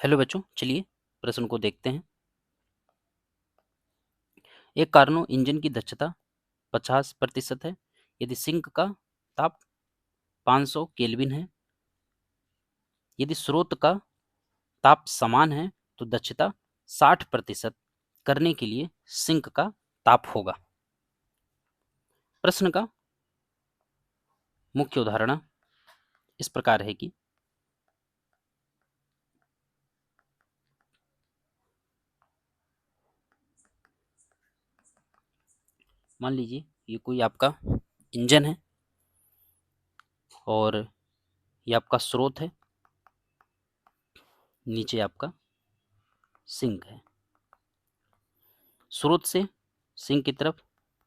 Hello बच्चों, चलिए प्रश्न को देखते हैं। एक कार्नो इंजन की दक्षता 50% है यदि सिंक का ताप 500 केल्विन है। यदि स्रोत का ताप समान है तो दक्षता 60% करने के लिए सिंक का ताप होगा। प्रश्न का मुख्य उदाहरण इस प्रकार है कि मान लीजिए ये कोई आपका इंजन है और ये आपका स्रोत है, नीचे आपका सिंक है। स्रोत से सिंक की तरफ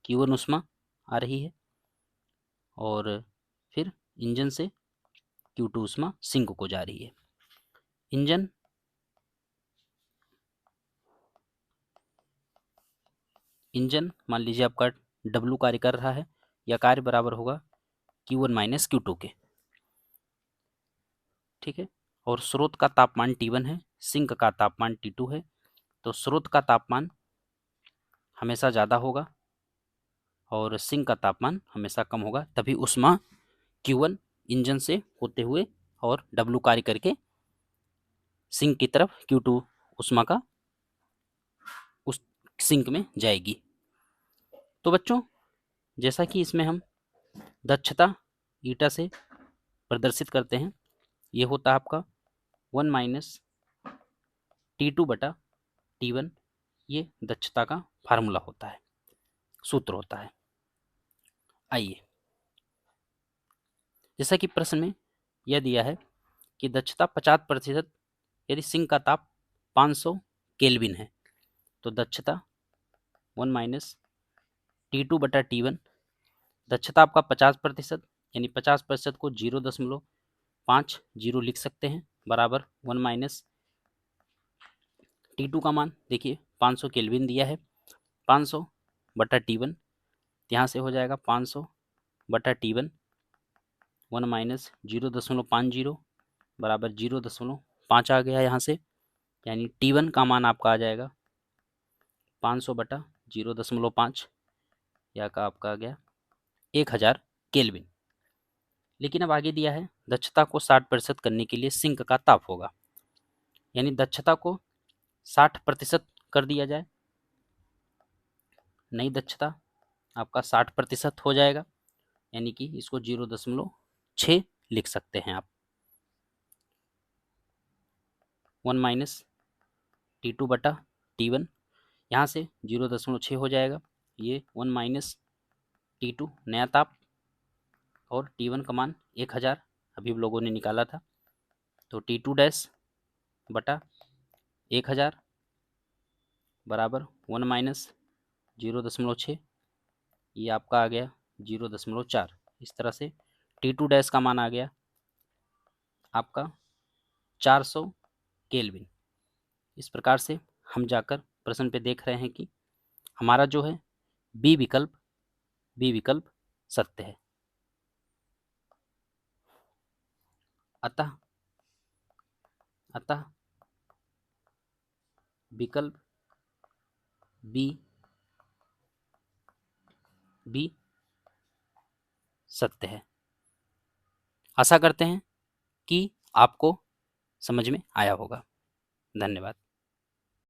Q1 ऊष्मा आ रही है और फिर इंजन से Q2 ऊष्मा सिंक को जा रही है। इंजन मान लीजिए आपका W कार्य कर रहा है, या कार्य बराबर होगा Q1 माइनस Q2 के। ठीक है, और स्रोत का तापमान T1 है, सिंक का तापमान T2 है, तो स्रोत का तापमान हमेशा ज़्यादा होगा और सिंक का तापमान हमेशा कम होगा, तभी ऊष्मा Q1 इंजन से होते हुए और W कार्य करके सिंक की तरफ Q2 ऊष्मा का उस सिंक में जाएगी। तो बच्चों, जैसा कि इसमें हम दक्षता ईटा से प्रदर्शित करते हैं, ये होता है आपका 1 माइनस T2 बटा T1। ये दक्षता का फार्मूला होता है, सूत्र होता है। आइए, जैसा कि प्रश्न में यह दिया है कि दक्षता 50% यदि सिंक का ताप 500 केल्विन है, तो दक्षता 1 माइनस T2 बटा T1। दक्षता आपका 50%, यानी 50% को 0.50 लिख सकते हैं, बराबर 1 माइनस T2 का मान देखिए 500 केल्विन दिया है, 500 बटा T1, यहाँ से हो जाएगा 500 बटा T1, 1 माइनस 0.50 बराबर 0.5 आ गया यहाँ से, यानी T1 का मान आपका आ जाएगा 500 बटा 0.5, या का आपका आ गया 1000 केल्विन। लेकिन अब आगे दिया है दक्षता को 60% करने के लिए सिंक का ताप होगा, यानी दक्षता को 60% कर दिया जाए, नई दक्षता आपका 60% हो जाएगा, यानी कि इसको 0.6 लिख सकते हैं आप। 1 माइनस T2 बटा T1, यहाँ से 0.6 हो जाएगा, ये 1 माइनस T2 नया ताप और T1 का मान 1000 अभी हम लोगों ने निकाला था, तो T2 डैश बटा 1000 बराबर 1 माइनस 0.6, ये आपका आ गया 0.4। इस तरह से T2 डैश का मान आ गया आपका 400 केल्विन। इस प्रकार से हम जाकर प्रश्न पे देख रहे हैं कि हमारा जो है बी विकल्प सत्य है। अतः विकल्प बी सत्य है। आशा करते हैं कि आपको समझ में आया होगा। धन्यवाद।